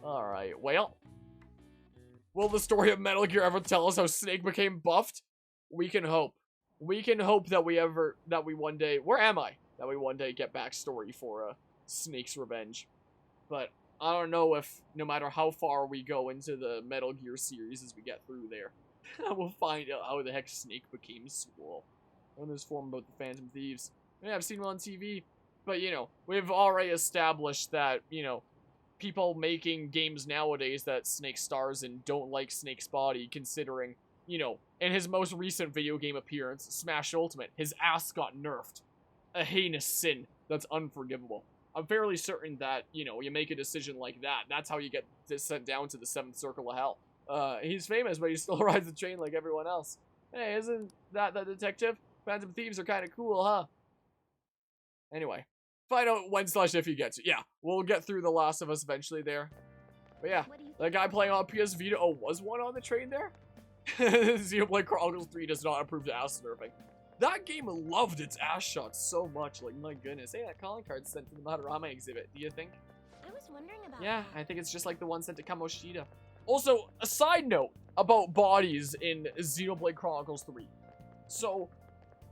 Alright, well. Will the story of Metal Gear ever tell us how Snake became buffed? We can hope. We can hope that we one day, where am I? That we one day get backstory for Snake's revenge. But I don't know if, no matter how far we go into the Metal Gear series as we get through there, we'll find out how the heck Snake became swole. And there's form about the Phantom Thieves. Yeah, I've seen them on TV. But, you know, we've already established that, you know, people making games nowadays that Snake stars in don't like Snake's body, considering, you know, in his most recent video game appearance, Smash Ultimate, his ass got nerfed. A heinous sin that's unforgivable. I'm fairly certain that, you know, you make a decision like that, that's how you get sent down to the 7th Circle of Hell. He's famous, but he still rides the train like everyone else. Hey, isn't that the detective? Phantom Thieves are kind of cool, huh? Anyway, find out when/if you get to. Yeah, we'll get through The Last of Us eventually there. But yeah, that guy playing on PS Vita, oh, was one on the train there? Xenoblade Chronicles 3 does not approve the ass nerfing. That game loved its ass shots so much, like, my goodness. Hey, that calling card sent to the Madarame exhibit, do you think? I was wondering about Yeah, I think it's just like the one sent to Kamoshida. Also, a side note about bodies in Xenoblade Chronicles 3. So,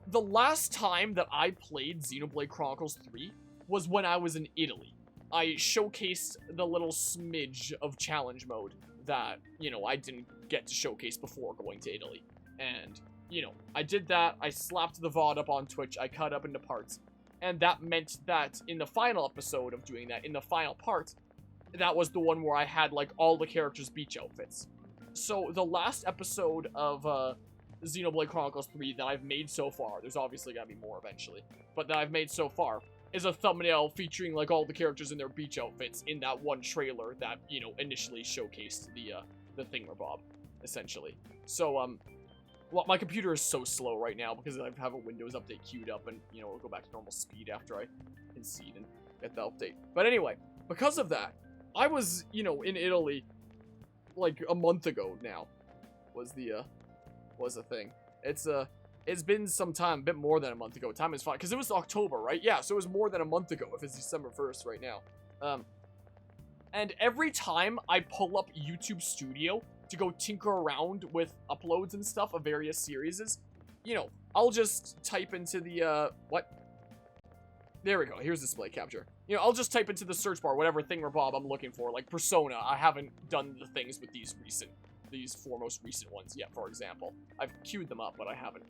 the last time that I played Xenoblade Chronicles 3 was when I was in Italy. I showcased the little smidge of challenge mode that, you know, I didn't get to showcase before going to Italy. And, you know, I did that, I slapped the VOD up on Twitch, I cut up into parts. And that meant that in the final episode of doing that, in the final part, that was the one where I had, like, all the characters' beach outfits. So, the last episode of, Xenoblade Chronicles 3 that I've made so far, there's obviously gotta be more eventually, but that I've made so far, is a thumbnail featuring, like, all the characters in their beach outfits in that one trailer that, you know, initially showcased the thingamabob, essentially. So, well, my computer is so slow right now because I have a Windows update queued up and, you know, it'll go back to normal speed after I concede and get the update. But anyway, because of that, I was, you know, in Italy, like, a month ago now, was a thing. It's been some time, a bit more than a month ago. Time is fine, because it was October, right? Yeah, so it was more than a month ago, if it's December 1st right now. And every time I pull up YouTube Studio to go tinker around with uploads and stuff of various series, you know, I'll just type into the, what? There we go, here's display capture. You know, I'll just type into the search bar whatever thingamabob I'm looking for, like Persona. I haven't done the things with these 4 most recent ones yet, for example. I've queued them up, but I haven't,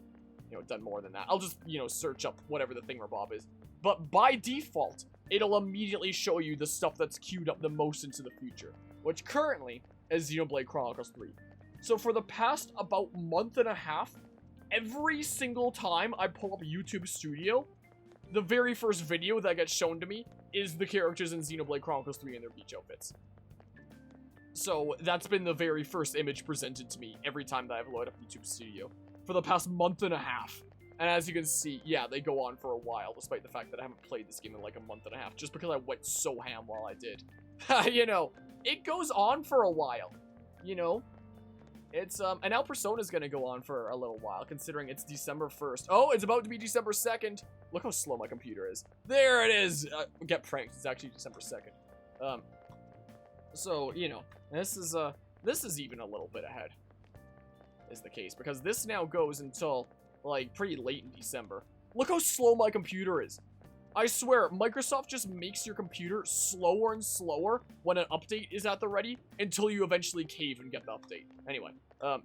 you know, done more than that. I'll just, you know, search up whatever the thingamabob is. But by default, it'll immediately show you the stuff that's queued up the most into the future, which currently is Xenoblade Chronicles 3. So for the past about month and a half, every single time I pull up YouTube Studio, the very first video that gets shown to me is the characters in Xenoblade Chronicles 3 in their beach outfits. So that's been the very first image presented to me every time that I've loaded up YouTube Studio for the past month and a half. And as you can see, yeah, they go on for a while, despite the fact that I haven't played this game in like a month and a half, just because I went so ham while I did. You know, it goes on for a while, you know? It's, and now Persona's gonna go on for a little while, considering it's December 1st. Oh, it's about to be December 2nd. Look how slow my computer is. There it is! Get pranked, it's actually December 2nd. So, you know, this is even a little bit ahead, is the case, because this now goes until, like, pretty late in December. Look how slow my computer is. I swear, Microsoft just makes your computer slower and slower when an update is at the ready until you eventually cave and get the update. Anyway,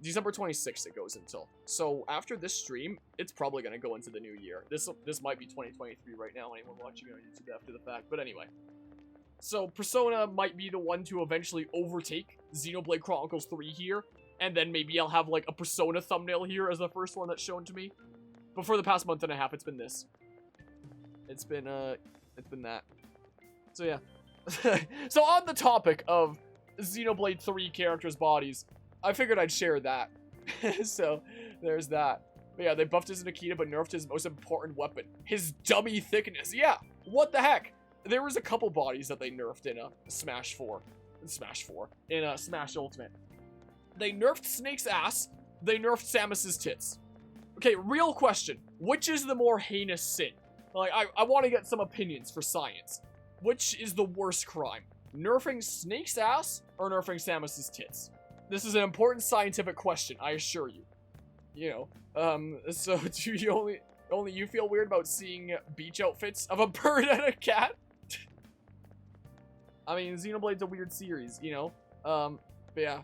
December 26th it goes until. So after this stream, it's probably going to go into the new year. This might be 2023 right now, anyone watching on YouTube after the fact, but anyway. So Persona might be the one to eventually overtake Xenoblade Chronicles 3 here, and then maybe I'll have like a Persona thumbnail here as the first one that's shown to me. But for the past month and a half, it's been this. It's been that. So yeah. So on the topic of Xenoblade 3 characters' bodies, I figured I'd share that. So there's that. But yeah, they buffed his Nikita but nerfed his most important weapon, his dummy thickness. Yeah, what the heck? There was a couple bodies that they nerfed in Smash Ultimate. They nerfed Snake's ass, they nerfed Samus's tits. Okay, real question. Which is the more heinous sin? Like, I want to get some opinions for science. Which is the worst crime? Nerfing Snake's ass or nerfing Samus's tits? This is an important scientific question, I assure you. You know, so do you only you feel weird about seeing beach outfits of a bird and a cat? I mean, Xenoblade's a weird series, you know? But yeah.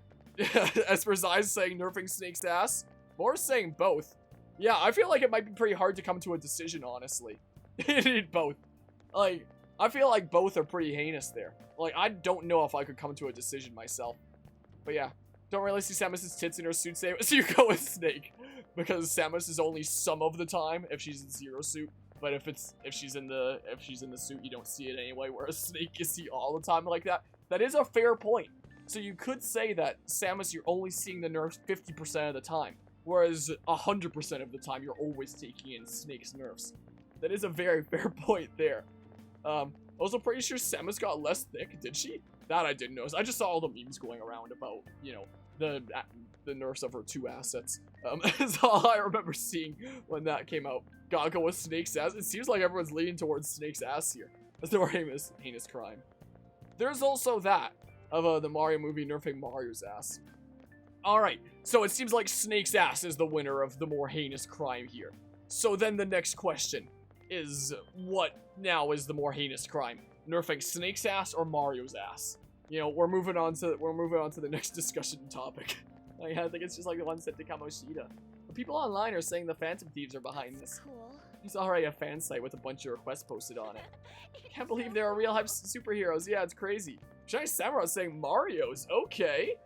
As for Zai's saying nerfing Snake's ass, Moore's saying both. Yeah, I feel like it might be pretty hard to come to a decision, honestly. You need both. Like, I feel like both are pretty heinous there. Like, I don't know if I could come to a decision myself. But yeah, don't really see Samus's tits in her suit, so you go with Snake. Because Samus is only some of the time if she's in Zero suit. But if she's in the suit, you don't see it anyway, whereas Snake you see all the time like that. That is a fair point. So you could say that Samus, you're only seeing the nerfs 50% of the time, whereas 100% of the time you're always taking in Snake's nerfs. That is a very fair point there. Also pretty sure Samus got less thick, did she? That I didn't notice. I just saw all the memes going around about, you know, the nerfs of her 2 assets. That's all I remember seeing when that came out. Gotta go with Snake's ass. It seems like everyone's leaning towards Snake's ass here. That's the more heinous crime. There's also that of the Mario movie nerfing Mario's ass. Alright, so it seems like Snake's ass is the winner of the more heinous crime here. So then the next question is, what now is the more heinous crime? Nerfing Snake's ass or Mario's ass? You know, we're moving on to the next discussion topic. I think it's just like the one sent to Kamoshida. The people online are saying the Phantom Thieves are behind this. Cool. It's already a fan site with a bunch of requests posted on it. Can't believe there are real hype superheroes. Yeah, it's crazy. Shiny Samurai saying Mario's. Okay.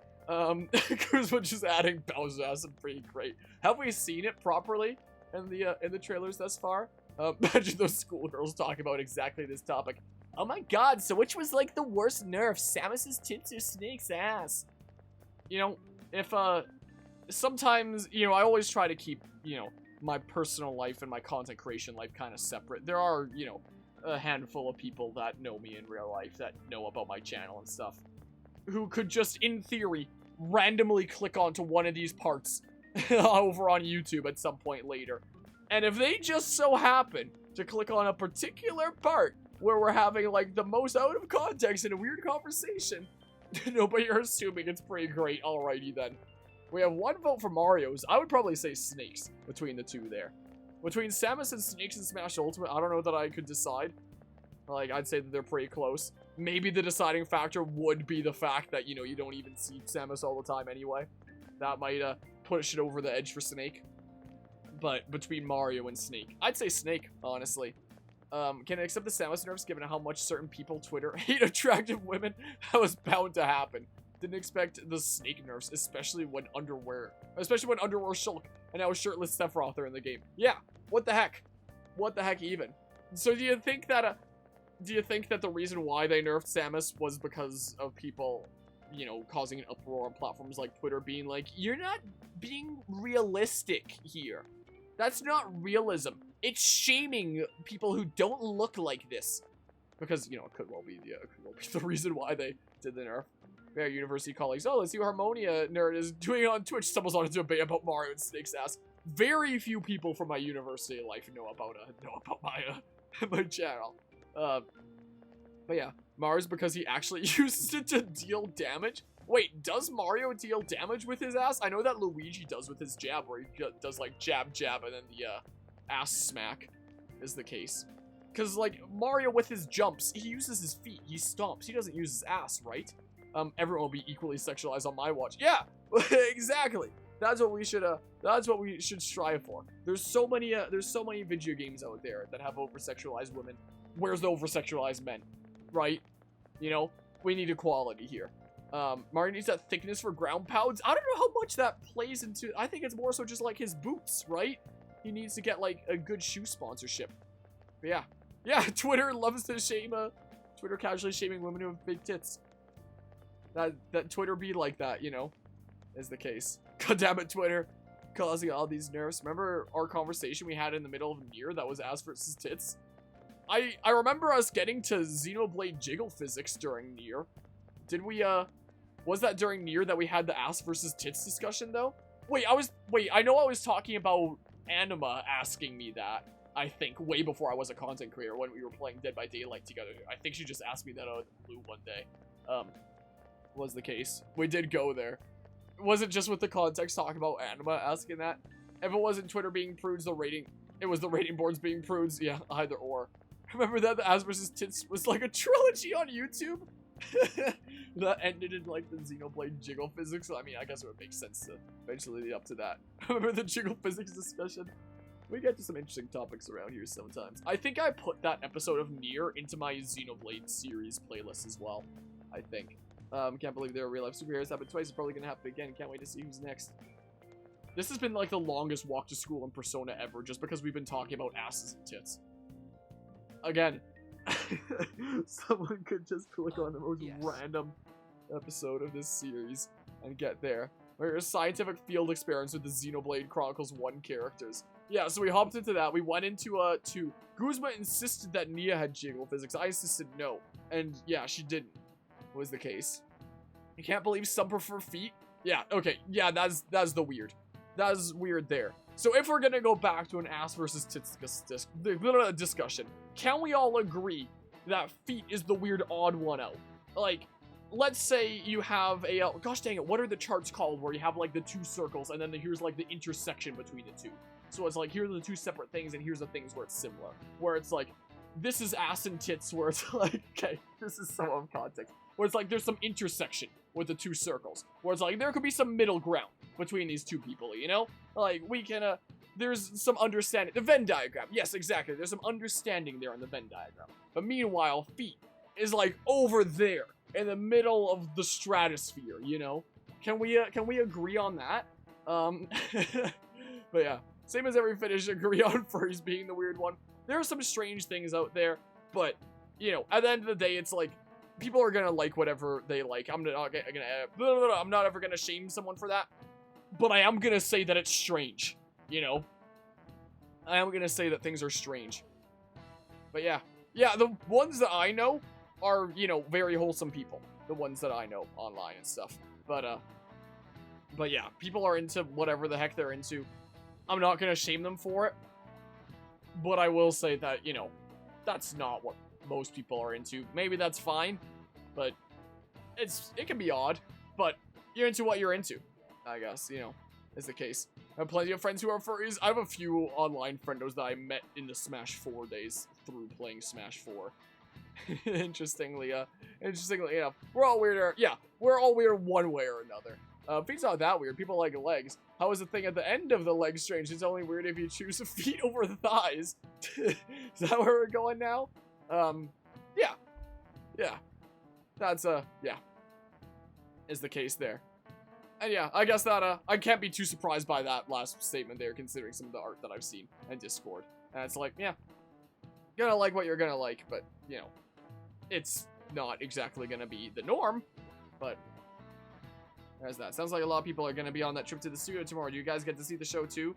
Cruz was just adding Bowser's ass. Pretty great. Have we seen it properly in the trailers thus far? Imagine those schoolgirls talking about exactly this topic. Oh my god, so which was like the worst nerf? Samus's tits or Snake's ass? You know, if sometimes, you know, I always try to keep, you know, my personal life and my content creation life kind of separate. There are, you know, a handful of people that know me in real life, that know about my channel and stuff, who could just, in theory, randomly click onto one of these parts over on YouTube at some point later. And if they just so happen to click on a particular part where we're having, like, the most out of context and a weird conversation, no, but you're assuming it's pretty great. Alrighty then. We have 1 vote for Mario's. I would probably say Snake's between the 2 there. Between Samus and Snake's and Smash Ultimate, I don't know that I could decide. Like, I'd say that they're pretty close. Maybe the deciding factor would be the fact that, you know, you don't even see Samus all the time anyway. That might push it over the edge for Snake. But between Mario and Snake, I'd say Snake, honestly. Can I accept the Samus nerfs given how much certain people Twitter hate attractive women? That was bound to happen. Didn't expect the Snake nerfs, especially when underwear Shulk and now shirtless Sephiroth are in the game. Yeah, what the heck? What the heck even? So do you think that the reason why they nerfed Samus was because of people, you know, causing an uproar on platforms like Twitter being like, you're not being realistic here. That's not realism. It's shaming people who don't look like this. Because, you know, it could well be the reason why they did the nerf. We have university colleagues. Oh, let's see what Harmonia nerd is doing on Twitch. Stumbles on a debate about Mario and Snake's ass. Very few people from my university life know about my channel. But yeah, Mario's because he actually uses it to deal damage. Wait, does Mario deal damage with his ass? I know that Luigi does with his jab, where he does like jab, jab, and then the ass smack is the case. Because like Mario with his jumps, he uses his feet, he stomps, he doesn't use his ass, right? Everyone will be equally sexualized on my watch. Yeah, exactly. That's what we should strive for. There's so many video games out there that have over-sexualized women. Where's the over-sexualized men? Right? You know, we need equality here. Mario needs that thickness for ground pounds. I don't know how much that plays into. I think it's more so just like his boots, right? He needs to get like a good shoe sponsorship. But yeah, Twitter loves to shame. Twitter casually shaming women who have big tits. That Twitter be like that, you know, is the case. God damn it, Twitter, causing all these nerfs. Remember our conversation we had in the middle of Nier that was ass versus tits? I remember us getting to Xenoblade jiggle physics during Nier. Did we, was that during Nier that we had the ass versus tits discussion, though? Wait, I know I was talking about Anima asking me that, I think, way before I was a content creator when we were playing Dead by Daylight together. I think she just asked me that out of the blue one day. was the case. We did go there. It wasn't just with the context talking about anime asking that. If it wasn't Twitter being prudes, it was the rating boards being prudes. Yeah, either or. Remember that the Ass vs. Tits was like a trilogy on YouTube? That ended in like the Xenoblade jiggle physics. I mean, I guess it would make sense to eventually lead up to that. Remember the jiggle physics discussion? We get to some interesting topics around here sometimes. I think I put that episode of Nier into my Xenoblade series playlist as well. I think. Can't believe there are real life superheroes. Happened twice. It's probably gonna happen again. Can't wait to see who's next. This has been like the longest walk to school in Persona ever, just because we've been talking about asses and tits. Again, someone could just click on the most random episode of this series and get there. Where a scientific field experiments with the Xenoblade Chronicles 1 characters. Yeah, so we hopped into that. We went into, Guzma insisted that Nia had jiggle physics. I insisted no. And yeah, she didn't. Was the case. You can't believe some prefer feet? Yeah, okay. Yeah, that's the weird. That's weird there. So if we're gonna go back to an ass versus tits discussion, can we all agree that feet is the weird odd one out? Like, let's say you have a, gosh dang it, what are the charts called where you have like the two circles and then here's like the intersection between the two. So it's like, here are the two separate things and here's the things where it's similar. Where it's like, this is ass and tits where it's like, okay, this is so out of context. Where it's like, there's some intersection with the two circles. Where it's like, there could be some middle ground between these two people, you know? Like, we can, there's some understanding. The Venn diagram, yes, exactly. There's some understanding there in the Venn diagram. But meanwhile, feet is like over there in the middle of the stratosphere, you know? Can we agree on that? But yeah, same as every finish, agree on furries being the weird one. There are some strange things out there, but, you know, at the end of the day, it's like, people are gonna like whatever they like. I'm not ever gonna shame someone for that, but I am gonna say that it's strange, you know? I am gonna say that things are strange. But yeah. Yeah, the ones that I know are, you know, very wholesome people. The ones that I know online and stuff. But yeah, people are into whatever the heck they're into. I'm not gonna shame them for it. But I will say that, you know, that's not what most people are into. Maybe that's fine, but it can be odd. But you're into what you're into, I guess, you know, is the case. I have plenty of friends who are furries. I have a few online friendos that I met in the Smash 4 days through playing Smash 4. Interestingly enough, we're all weirder. Yeah, we're all weird one way or another. Feet's not that weird. People like legs. How is the thing at the end of the leg strange? It's only weird if you choose feet over the thighs. Is that where we're going now? Yeah. Yeah. That's, yeah. Is the case there. And yeah, I guess that, I can't be too surprised by that last statement there, considering some of the art that I've seen in Discord. And it's like, yeah. Gonna like what you're gonna like, but, you know, it's not exactly gonna be the norm, but there's that. Sounds like a lot of people are gonna be on that trip to the studio tomorrow. Do you guys get to see the show too?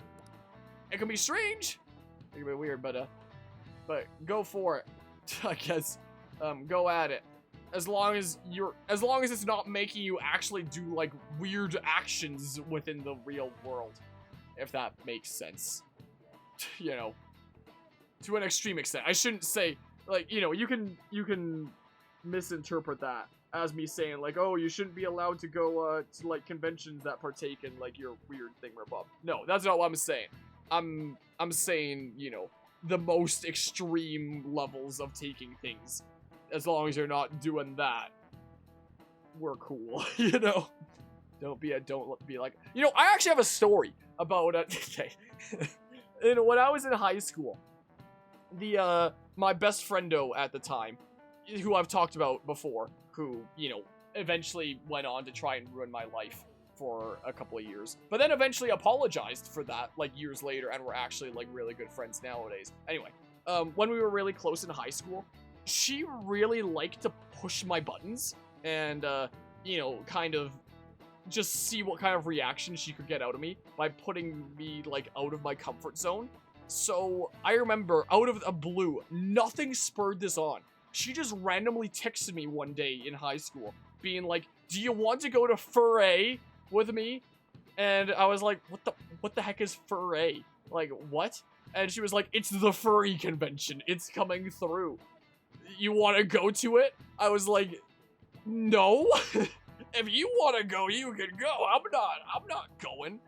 It can be strange. It can be weird, but go for it. I guess, go at it. As long as it's not making you actually do, like, weird actions within the real world. If that makes sense. You know. To an extreme extent. I shouldn't say, like, you know, you can misinterpret that as me saying, like, oh, you shouldn't be allowed to go, to, like, conventions that partake in, like, your weird thingamabob. No, that's not what I'm saying. I'm saying, you know, the most extreme levels of taking things. As long as you're not doing that, we're cool, you know? Don't be like, you know, I actually have a story about, okay. When I was in high school, my best friendo at the time, who I've talked about before, who, you know, eventually went on to try and ruin my life for a couple of years, but then eventually apologized for that, like, years later, and we're actually, like, really good friends nowadays. Anyway, when we were really close in high school, she really liked to push my buttons and, you know, kind of just see what kind of reaction she could get out of me by putting me, like, out of my comfort zone. So, I remember, out of the blue, nothing spurred this on. She just randomly texted me one day in high school, being like, do you want to go to Fur-A with me? And I was like, what the heck is Fur-A? Like, what? And she was like, it's the furry convention. It's coming through. You want to go to it? I was like, No. If you want to go, you can go. I'm not going.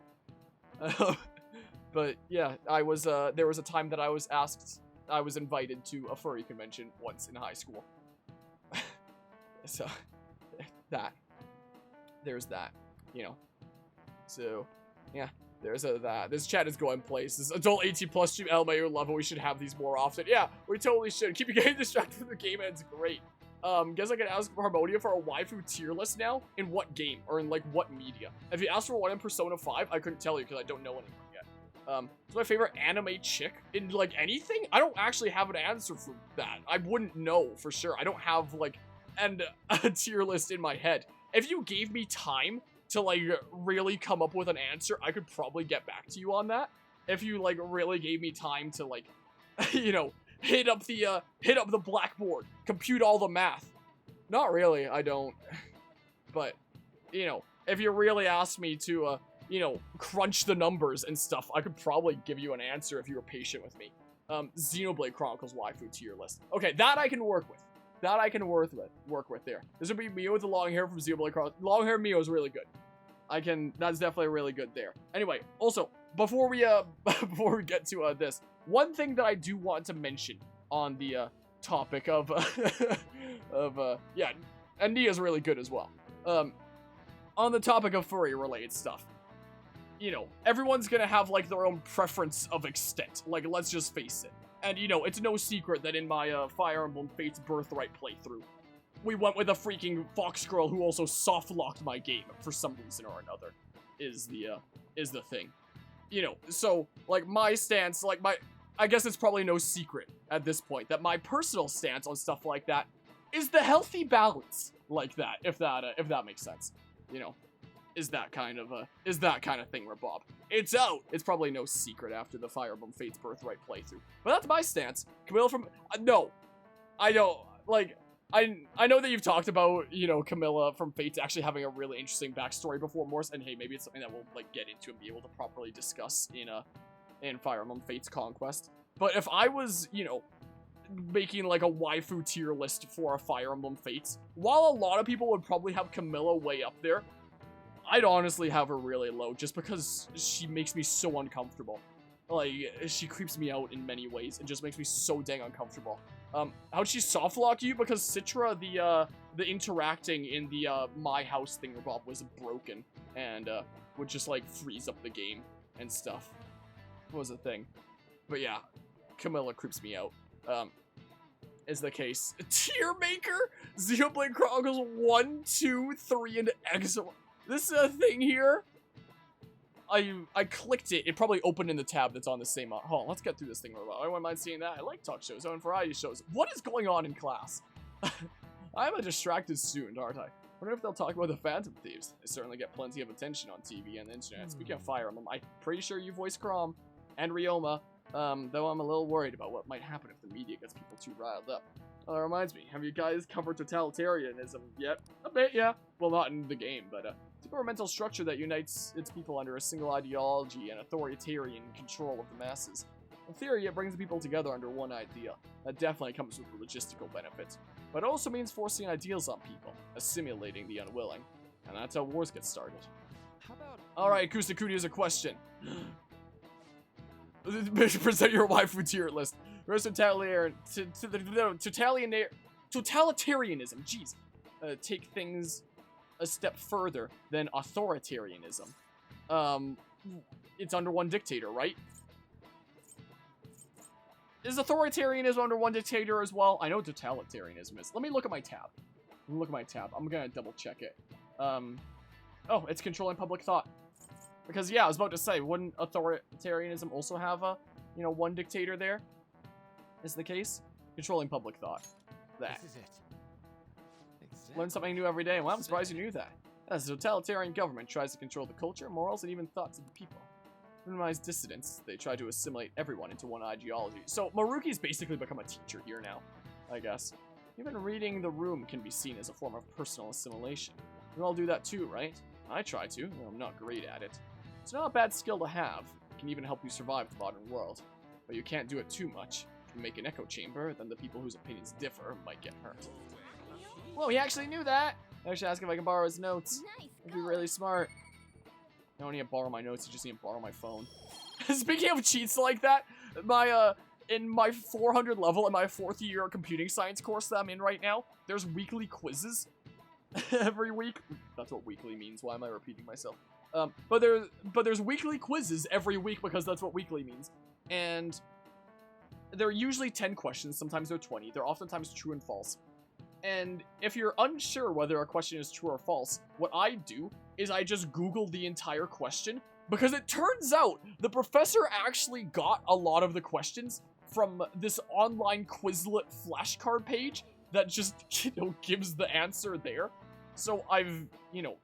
But yeah, there was a time that I was invited to a furry convention once in high school. So, there's that, you know. So, yeah, there's that. This chat is going places. Adult 18 plus stream LMAO level. We should have these more often. Yeah, we totally should. Keep you getting distracted from the game, and it's great. Guess I can ask Harmonia for a waifu tier list now? In what game? Or in, like, what media? If you asked for one in Persona 5, I couldn't tell you because I don't know anyone yet. What's my favorite anime chick? In, like, anything? I don't actually have an answer for that. I wouldn't know for sure. I don't have, like, a tier list in my head. If you gave me time to, like, really come up with an answer, I could probably get back to you on that. If you, like, really gave me time to, like, you know, hit up the blackboard, compute all the math. Not really, I don't. But, you know, if you really asked me to, you know, crunch the numbers and stuff, I could probably give you an answer if you were patient with me. Xenoblade Chronicles waifu tier list. Okay, that I can work with. That I can work with there. This would be Mio with the long hair from Xenoblade Chronicles. Long hair Mio is really good. That's definitely really good there. Anyway, also, before we get to this, one thing that I do want to mention on the topic of yeah, and Nia's really good as well. On the topic of furry related stuff, you know, everyone's gonna have like their own preference of extent. Like, let's just face it. And you know, it's no secret that in my Fire Emblem Fates Birthright playthrough, we went with a freaking fox girl who also soft locked my game for some reason or another. Is the thing. You know, so like my stance, like I guess it's probably no secret at this point that my personal stance on stuff like that is the healthy balance like that, if that makes sense. You know, is that kind of thing where Bob. It's out. It's probably no secret after the Fire Emblem Fates Birthright playthrough. But that's my stance. Camilla from no. I don't like I know that you've talked about, you know, Camilla from Fates actually having a really interesting backstory before Morse, and hey, maybe it's something that we'll like get into and be able to properly discuss in Fire Emblem Fates Conquest. But if I was, you know, making like a waifu tier list for a Fire Emblem Fates, while a lot of people would probably have Camilla way up there, I'd honestly have her really low just because she makes me so uncomfortable. Like, she creeps me out in many ways and just makes me so dang uncomfortable. How'd she softlock you? Because Citra, the interacting in the My House thingamabob was broken and would just like freeze up the game and stuff. Was a thing. But yeah, Camilla creeps me out. Is the case. Tier maker? Xenoblade Chronicles 1, 2, 3, and X. This is a thing here. I clicked it. It probably opened in the tab that's on the same. Hold on, let's get through this thing. I wouldn't mind seeing that. I like talk shows and variety shows. What is going on in class? I'm a distracted student, aren't I? I wonder if they'll talk about the Phantom Thieves. They certainly get plenty of attention on TV and the internet. Speaking of Fire Emblem, I'm pretty sure you voiced Chrom and Ryoma. Though I'm a little worried about what might happen if the media gets people too riled up. That reminds me, have you guys covered totalitarianism yet? A bit, yeah. Well, not in the game, but it's a governmental structure that unites its people under a single ideology and authoritarian control of the masses. In theory, it brings the people together under one idea. That definitely comes with logistical benefits. But it also means forcing ideals on people, assimilating the unwilling. And that's how wars get started. How about... Alright, Kusakuni has a question. Present your waifu tier list. Where's totalitarianism? Jeez. Take things a step further than authoritarianism. It's under one dictator, right? Is authoritarianism under one dictator as well? I know totalitarianism is. Let me look at my tab. I'm gonna double check it. Oh, it's controlling public thought. Because yeah, I was about to say, wouldn't authoritarianism also have a, you know, one dictator there? Is the case? Controlling public thought. That. This is it. Exactly. Learn something new every day. Well, I'm surprised you knew that. As a totalitarian government tries to control the culture, morals, and even thoughts of the people. To minimize dissidents, they try to assimilate everyone into one ideology. So Maruki's basically become a teacher here now, I guess. Even reading the room can be seen as a form of personal assimilation. You all do that too, right? I try to, though I'm not great at it. It's not a bad skill to have. It can even help you survive the modern world. But you can't do it too much. If you make an echo chamber, then the people whose opinions differ might get hurt. Whoa, he actually knew that! Actually, ask if I can borrow his notes. Nice. It'd be really smart. I don't need to borrow my notes, you just need to borrow my phone. Speaking of cheats like that, in my 400 level in my 4th year computing science course that I'm in right now, there's weekly quizzes every week. That's what weekly means. Why am I repeating myself? But there's weekly quizzes every week because that's what weekly means. And they're usually 10 questions, sometimes they're 20. They're oftentimes true and false. And if you're unsure whether a question is true or false, what I do is I just Google the entire question, because it turns out the professor actually got a lot of the questions from this online Quizlet flashcard page that just, gives the answer there. So I've,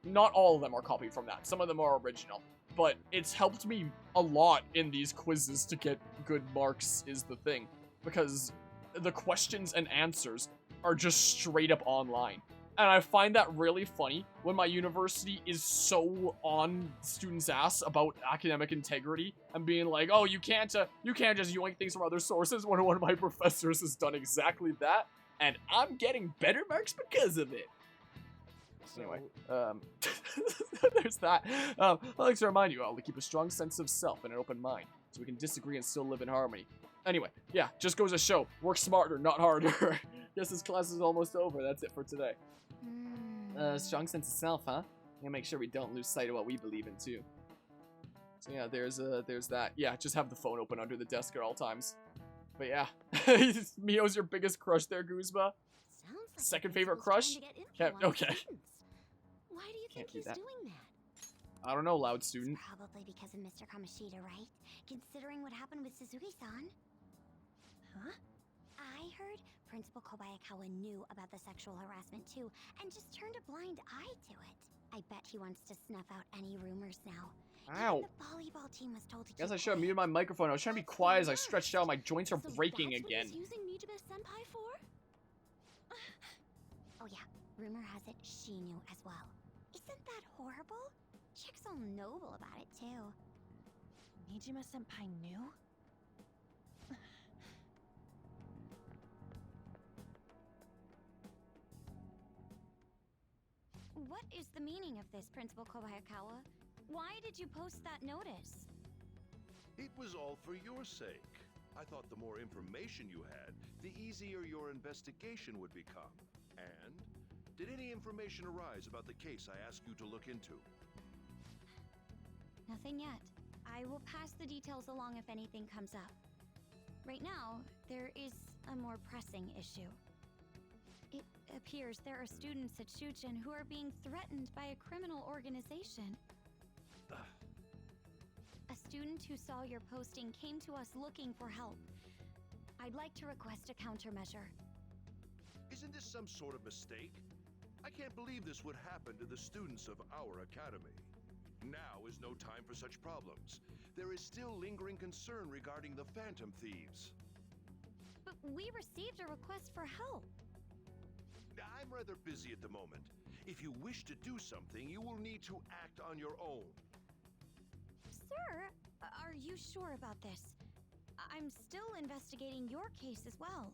not all of them are copied from that. Some of them are original. But it's helped me a lot in these quizzes to get good marks is the thing. Because the questions and answers are just straight up online. And I find that really funny when my university is so on students' ass about academic integrity and being like, oh, you can't just yoink things from other sources, when one of my professors has done exactly that, and I'm getting better marks because of it. Anyway, there's that. I'd like to remind you all to keep a strong sense of self and an open mind, so we can disagree and still live in harmony. Anyway, yeah, just goes to show, work smarter, not harder. Guess this class is almost over. That's it for today. Strong sense of self, huh? Gotta make sure we don't lose sight of what we believe in, too. So yeah, there's that. Yeah, just have the phone open under the desk at all times. But yeah, Mio's your biggest crush there, Guzma. Second favorite crush? Okay. Why do you think he's doing that? I don't know, loud student. It's probably because of Mr. Kamoshida, right? Considering what happened with Suzuki-san. Huh? I heard Principal Kobayakawa knew about the sexual harassment too, and just turned a blind eye to it. I bet he wants to snuff out any rumors now. Ow. Even the volleyball team was told to Guess keep I should have quiet. muted my microphone. I was trying to be quiet as I stretched out. My joints are So breaking that's again. What he's using Nijima-senpai for? Oh yeah, rumor has it she knew as well. Isn't that horrible? Chick's all noble about it too. Nijima-senpai knew? What is the meaning of this, Principal Kobayakawa? Why did you post that notice? It was all for your sake. I thought the more information you had, the easier your investigation would become. And did any information arise about the case I asked you to look into? Nothing yet. I will pass the details along if anything comes up. Right now, there is a more pressing issue. It appears there are students at Shuchen who are being threatened by a criminal organization. A student who saw your posting came to us looking for help. I'd like to request a countermeasure. Isn't this some sort of mistake? I can't believe this would happen to the students of our academy. Now is no time for such problems. There is still lingering concern regarding the Phantom Thieves. But we received a request for help. I'm rather busy at the moment. If you wish to do something, you will need to act on your own. Sir, are you sure about this? I'm still investigating your case as well.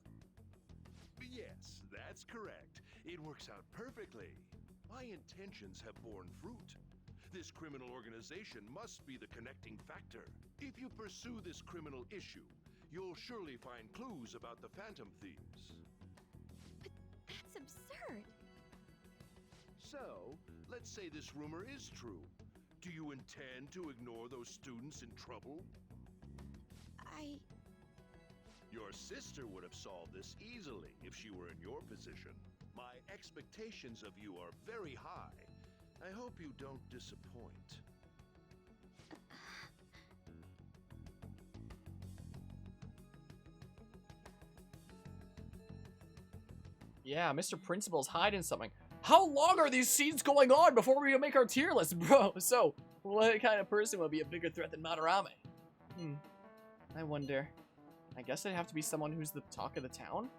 Yes, that's correct. It works out perfectly. My intentions have borne fruit. This criminal organization must be the connecting factor. If you pursue this criminal issue, you'll surely find clues about the Phantom Thieves. But that's absurd. So, let's say this rumor is true. Do you intend to ignore those students in trouble? Your sister would have solved this easily if she were in your position. My expectations of you are very high. I hope you don't disappoint. Yeah, Mr. Principal's hiding something. How long are these scenes going on before we make our tier list, bro? So, what kind of person would be a bigger threat than Madarame? I wonder. I guess it'd have to be someone who's the talk of the town?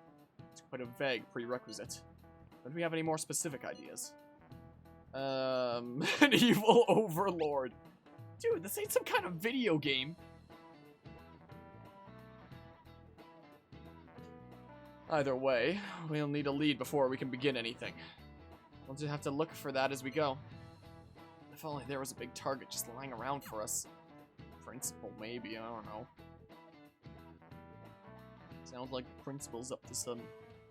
It's quite a vague prerequisite. But do we have any more specific ideas? An evil overlord. Dude, this ain't some kind of video game. Either way, we'll need a lead before we can begin anything. We'll just have to look for that as we go. If only there was a big target just lying around for us. Principal, maybe, I don't know. Sounds like Principal's up to some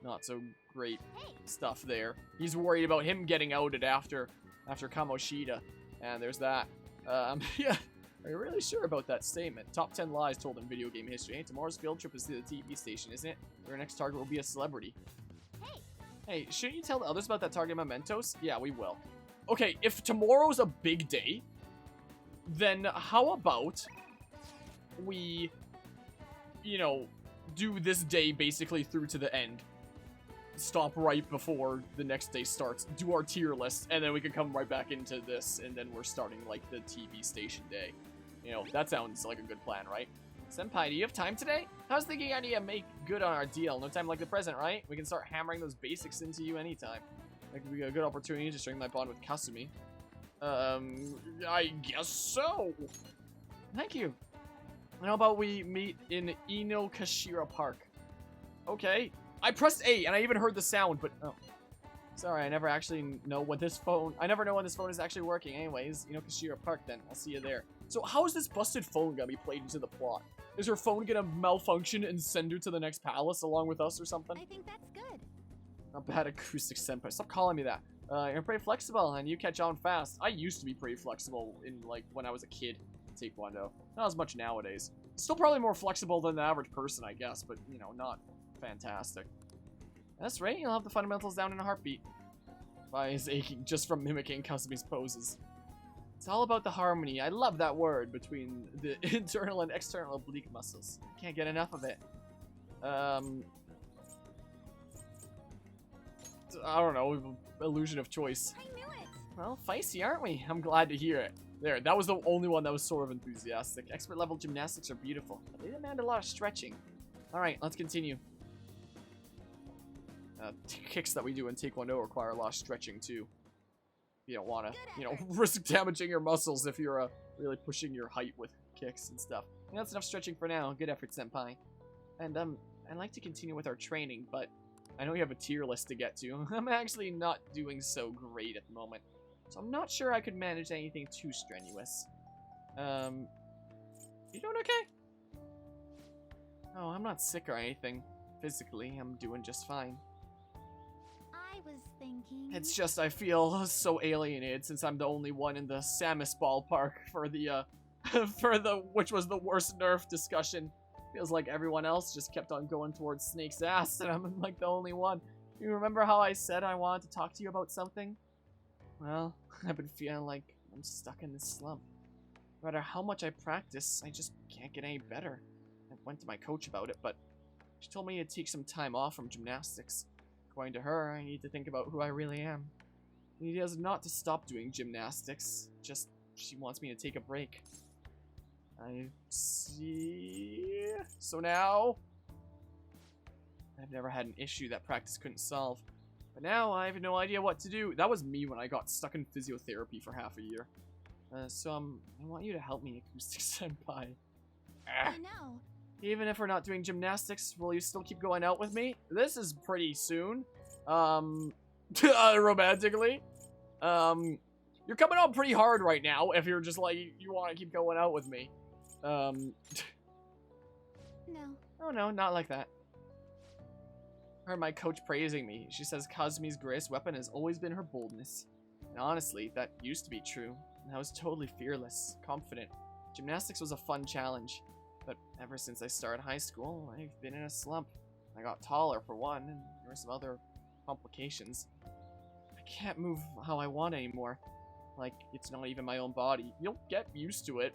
not so great stuff there. He's worried about him getting outed after Kamoshida. And there's that. Yeah. Are you really sure about that statement? Top 10 lies told in video game history. Hey, tomorrow's field trip is to the TV station, isn't it? Your next target will be a celebrity. Hey, shouldn't you tell the others about that target mementos? Yeah, we will. Okay, if tomorrow's a big day, then how about we, you know, do this day basically through to the end. Stop right before the next day starts, do our tier list, and then we can come right back into this, and then we're starting, like, the TV station day. You know, that sounds like a good plan, right? Senpai, do you have time today? I was thinking I need to make good on our deal. No time like the present, right? We can start hammering those basics into you anytime. That could be a good opportunity to strengthen my bond with Kasumi. I guess so. Thank you. How about we meet in Inokashira Park? Okay. I pressed A and I even heard the sound, but oh. Sorry, I never actually know when this phone... I never know when this phone is actually working. Anyways, Inokashira Park then. I'll see you there. So how is this busted phone gonna be played into the plot? Is her phone gonna malfunction and send her to the next palace along with us or something? I think that's good. Not bad acoustic senpai. Stop calling me that. You're pretty flexible and you catch on fast. I used to be pretty flexible in, like, when I was a kid in Taekwondo. Not as much nowadays. Still probably more flexible than the average person, I guess, but, you know, not fantastic. That's right, you'll have the fundamentals down in a heartbeat. My eyes aching just from mimicking Kasumi's poses. It's all about the harmony. I love that word between the internal and external oblique muscles. Can't get enough of it. I don't know, illusion of choice. I knew it. Well, feisty, aren't we? I'm glad to hear it. There, that was the only one that was sort of enthusiastic. Expert level gymnastics are beautiful, but they demand a lot of stretching. Alright, let's continue. Kicks that we do in Taekwondo require a lot of stretching too. You don't want to, you know, risk damaging your muscles if you're really pushing your height with kicks and stuff. Yeah, that's enough stretching for now. Good effort, senpai. And I'd like to continue with our training, but I know you have a tier list to get to. I'm actually not doing so great at the moment, so I'm not sure I could manage anything too strenuous. You doing okay? Oh, I'm not sick or anything. Physically, I'm doing just fine. I was thinking... It's just I feel so alienated since I'm the only one in the Samus ballpark for the, which was the worst nerf discussion. Feels like everyone else just kept on going towards Snake's ass and I'm like the only one. You remember how I said I wanted to talk to you about something? Well, I've been feeling like I'm stuck in this slump. No matter how much I practice, I just can't get any better. I went to my coach about it, but she told me to take some time off from gymnastics. According to her, I need to think about who I really am. The idea is not to stop doing gymnastics, just she wants me to take a break. I see. So now, I've never had an issue that practice couldn't solve. But now I have no idea what to do. That was me when I got stuck in physiotherapy for half a year. So I want you to help me, Acoustic Senpai. I know. Even if we're not doing gymnastics, will you still keep going out with me? This is pretty soon. Romantically. You're coming on pretty hard right now if you're just like, you want to keep going out with me. No. Oh no, not like that. I heard my coach praising me. She says Kasumi's greatest weapon has always been her boldness. And honestly, that used to be true. And I was totally fearless, confident. Gymnastics was a fun challenge. But ever since I started high school, I've been in a slump. I got taller for one, and there were some other complications. I can't move how I want anymore. Like, it's not even my own body. You'll get used to it.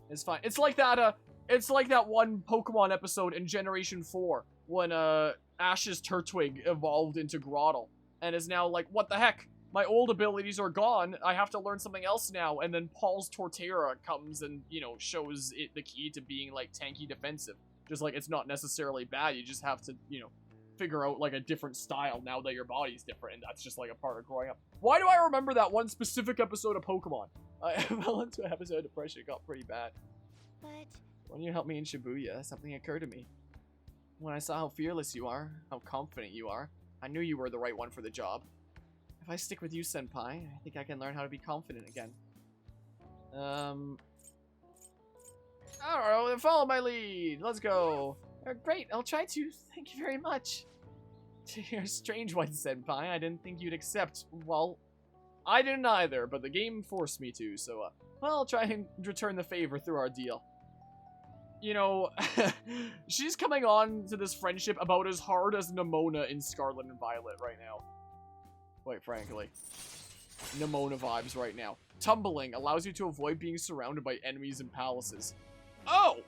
It's fine. It's like that one Pokemon episode in Generation 4 when Ash's Turtwig evolved into Grotle and is now like, what the heck? My old abilities are gone. I have to learn something else now. And then Paul's Torterra comes and, you know, shows it the key to being like tanky defensive. Just like it's not necessarily bad. You just have to, you know, figure out like a different style now that your body's different. And that's just like a part of growing up. Why do I remember that one specific episode of Pokemon? I fell into an episode of depression. It got pretty bad. But... when you helped me in Shibuya, something occurred to me. When I saw how fearless you are, how confident you are, I knew you were the right one for the job. If I stick with you, Senpai, I think I can learn how to be confident again. Alright, follow my lead. Let's go. Great, I'll try to. Thank you very much. You're a strange one, Senpai. I didn't think you'd accept. Well, I didn't either, but the game forced me to, so, well, I'll try and return the favor through our deal. You know, she's coming on to this friendship about as hard as Nimona in Scarlet and Violet right now. Quite frankly. Nimona vibes right now. Tumbling allows you to avoid being surrounded by enemies and palaces. Oh!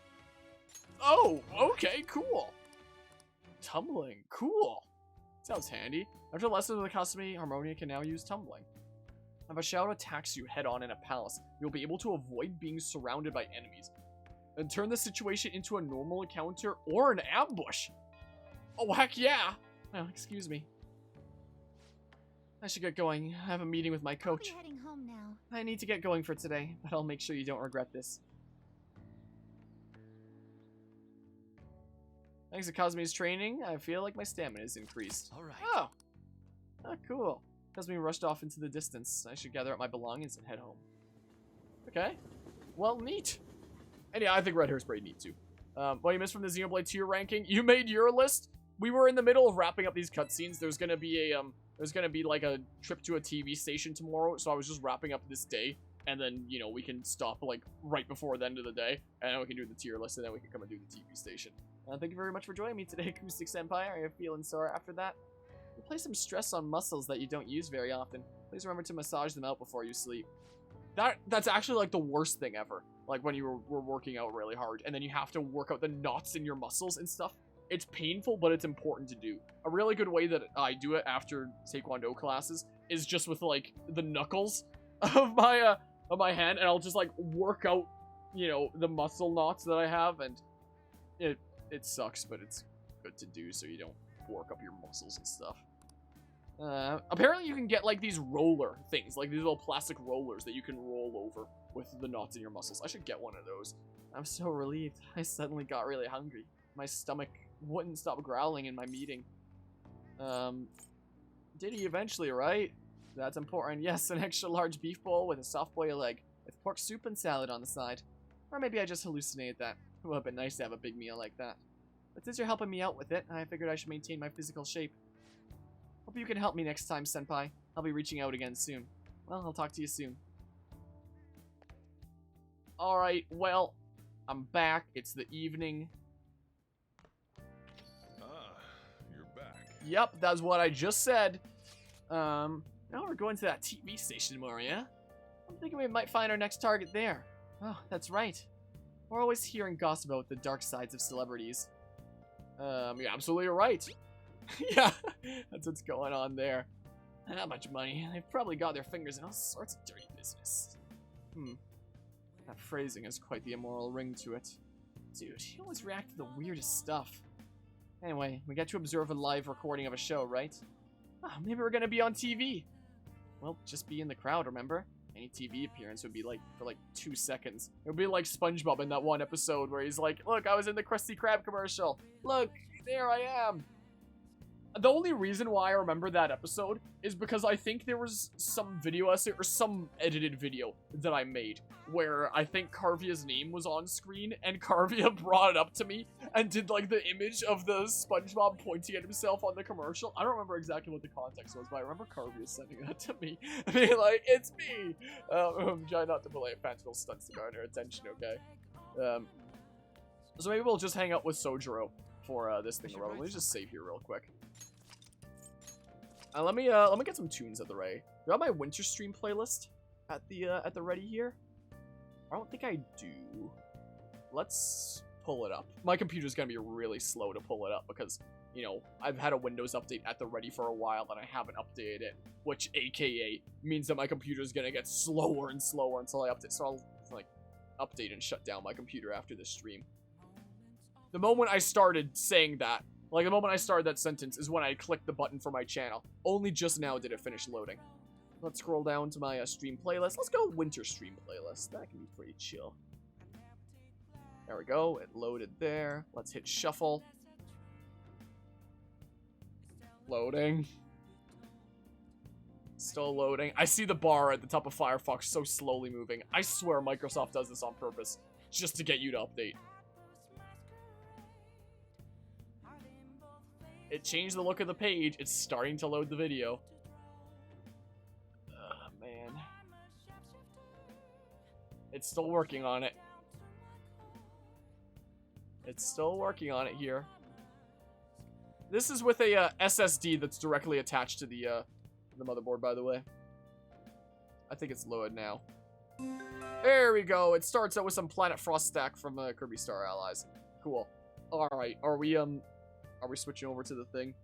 Oh, okay, cool. Tumbling, cool. Sounds handy. After lessons with Kasumi, Harmonia can now use tumbling. If a shadow attacks you head-on in a palace, you'll be able to avoid being surrounded by enemies, and turn the situation into a normal encounter or an ambush. Oh, heck yeah! Oh, excuse me. I should get going. I have a meeting with my coach. I'll be heading home now. I need to get going for today, but I'll make sure you don't regret this. Thanks to Kasumi's training, I feel like my stamina is increased. All right. Oh! Oh, cool. Kasumi rushed off into the distance. I should gather up my belongings and head home. Okay. Well, neat. And yeah, I think red hair's pretty neat too. What you missed from the Xenoblade tier ranking? You made your list? We were in the middle of wrapping up these cutscenes. There's gonna be like a trip to a TV station tomorrow, so I was just wrapping up this day. And then, you know, we can stop like right before the end of the day, and then we can do the tier list, and then we can come and do the TV station. Thank you very much for joining me today, Acoustic Senpai. Are you feeling sore after that? You place some stress on muscles that you don't use very often. Please remember to massage them out before you sleep. That's actually like the worst thing ever. Like when you were working out really hard, and then you have to work out the knots in your muscles and stuff. It's painful, but it's important to do. A really good way that I do it after Taekwondo classes is just with like the knuckles of my hand, and I'll just like work out, you know, the muscle knots that I have, and it sucks, but it's good to do so you don't work up your muscles and stuff. Apparently you can get like these roller things, like these little plastic rollers that you can roll over with the knots in your muscles. I should get one of those. I'm so relieved. I suddenly got really hungry. My stomach wouldn't stop growling in my meeting. Did he eventually, right? That's important. Yes, an extra large beef bowl with a soft boiled egg, with pork soup and salad on the side. Or maybe I just hallucinated that. It would have been nice to have a big meal like that. But since you're helping me out with it, I figured I should maintain my physical shape. Hope you can help me next time, Senpai. I'll be reaching out again soon. Well, I'll talk to you soon. Alright, well, I'm back. It's the evening. You're back. Yep, that's what I just said. Now we're going to that TV station tomorrow, yeah? I'm thinking we might find our next target there. Oh, that's right. We're always hearing gossip about the dark sides of celebrities. You're absolutely right. Yeah, that's what's going on there. Not much money. They've probably got their fingers in all sorts of dirty business. That phrasing has quite the immoral ring to it. Dude, you always react to the weirdest stuff. Anyway, we get to observe a live recording of a show, right? Oh, maybe we're gonna be on TV. Well, just be in the crowd, remember? Any TV appearance would be like, for like 2 seconds. It would be like SpongeBob in that one episode where he's like, look, I was in the Krusty Krab commercial. Look, there I am. The only reason why I remember that episode is because I think there was some video essay or some edited video that I made where I think Carvia's name was on screen, and Carvia brought it up to me and did like the image of the SpongeBob pointing at himself on the commercial. I don't remember exactly what the context was, but I remember Carvia sending that to me, being like, it's me! Try not to play fanciful stunts to garner attention, okay? So maybe we'll just hang out with Sojiro for this thing. Let me just save here real quick. Let me get some tunes at the ready. Do I have my winter stream playlist at the ready here? I don't think I do. Let's pull it up. My computer's gonna be really slow to pull it up because, you know, I've had a Windows update at the ready for a while and I haven't updated it, which AKA means that my computer's gonna get slower and slower until I update. So I'll like update and shut down my computer after this stream. The moment I started saying that, like the moment I started that sentence is when I clicked the button for my channel. Only just now did it finish loading. Let's scroll down to my stream playlist. Let's go winter stream playlist. That can be pretty chill. There we go. It loaded there. Let's hit shuffle. Loading. Still loading. I see the bar at the top of Firefox so slowly moving. I swear Microsoft does this on purpose, just to get you to update. It changed the look of the page. It's starting to load the video. Man. It's still working on it. It's still working on it here. This is with a SSD that's directly attached to the motherboard, by the way. I think it's lowered now. There we go. It starts out with some Planet Frost stack from Kirby Star Allies. Cool. All right. Are we switching over to the thing?